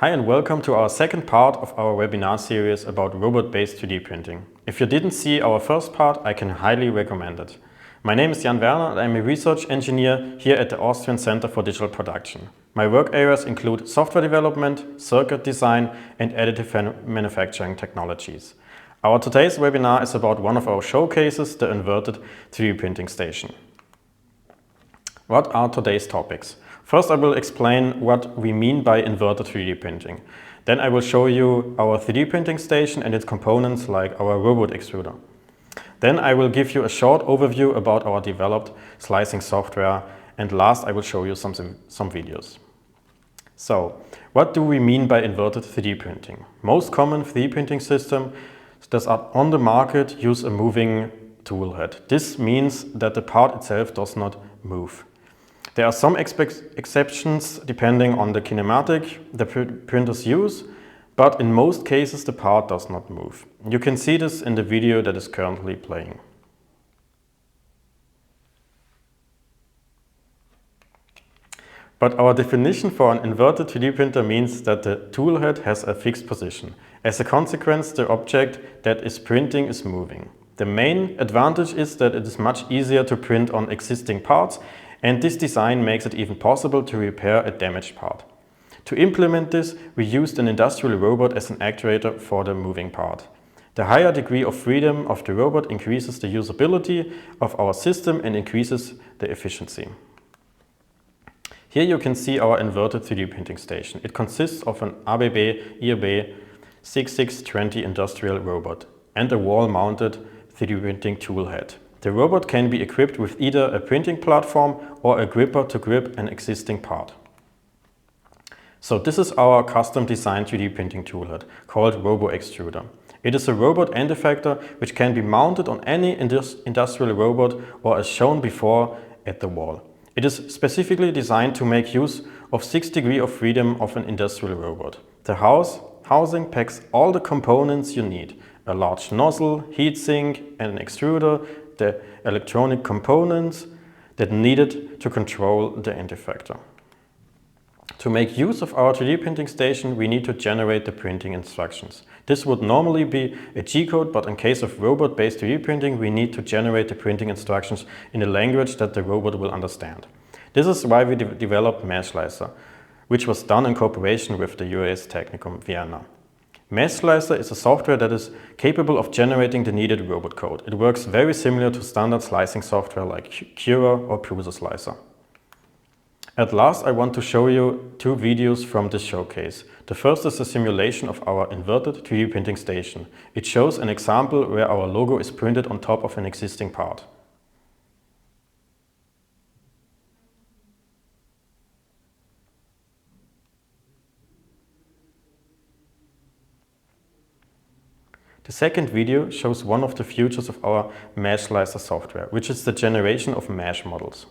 Hi and welcome to our second part of our webinar series about robot-based 3D printing. If you didn't see our first part, I can highly recommend it. My name is Werner and I'm a research engineer here at the Austrian Center for Digital Production. My work areas include software development, circuit design and additive manufacturing technologies. Our today's webinar is about one of our showcases, the inverted 3D printing station. What are today's topics? First, I will explain what we mean by inverted 3D printing. Then I will show you our 3D printing station and its components like our robot extruder. Then I will give you a short overview about our developed slicing software. And last, I will show you some videos. So, what do we mean by inverted 3D printing? Most common 3D printing systems that are on the market use a moving tool head. This means that the part itself does not move. There are some exceptions depending on the kinematic the printers use, but in most cases the part does not move. You can see this in the video that is currently playing. But our definition for an inverted 3D printer means that the tool head has a fixed position. As a consequence, the object that is printing is moving. The main advantage is that it is much easier to print on existing parts, and this design makes it even possible to repair a damaged part. To implement this, we used an industrial robot as an actuator for the moving part. The higher degree of freedom of the robot increases the usability of our system and increases the efficiency. Here you can see our inverted 3D printing station. It consists of an ABB IRB 6620 industrial robot and a wall-mounted 3D printing tool head. The robot can be equipped with either a printing platform or a gripper to grip an existing part. So this is our custom designed 3D printing tool head called Robo Extruder. It is a robot end effector which can be mounted on any industrial robot or as shown before at the wall. It is specifically designed to make use of 6 degrees of freedom of an industrial robot. The housing packs all the components you need: a large nozzle, heatsink, and an extruder, the electronic components that needed to control the end effector. To make use of our 3D printing station, we need to generate the printing instructions. This would normally be a G-code, but in case of robot-based 3D printing, we need to generate the printing instructions in a language that the robot will understand. This is why we developed MeshSlicer, which was done in cooperation with the US Technicum Werner. MeshSlicer is a software that is capable of generating the needed robot code. It works very similar to standard slicing software like Cura or Prusa Slicer. At last, I want to show you 2 videos from this showcase. The first is a simulation of our inverted 3D printing station. It shows an example where our logo is printed on top of an existing part. The second video shows one of the features of our MeshSlicer software, which is the generation of mesh models.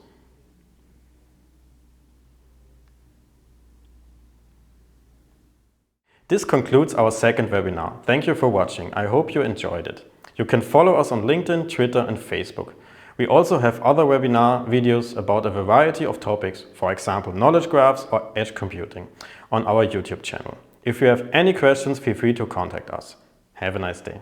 This concludes our second webinar. Thank you for watching. I hope you enjoyed it. You can follow us on LinkedIn, Twitter and Facebook. We also have other webinar videos about a variety of topics, for example knowledge graphs or edge computing, on our YouTube channel. If you have any questions, feel free to contact us. Have a nice day.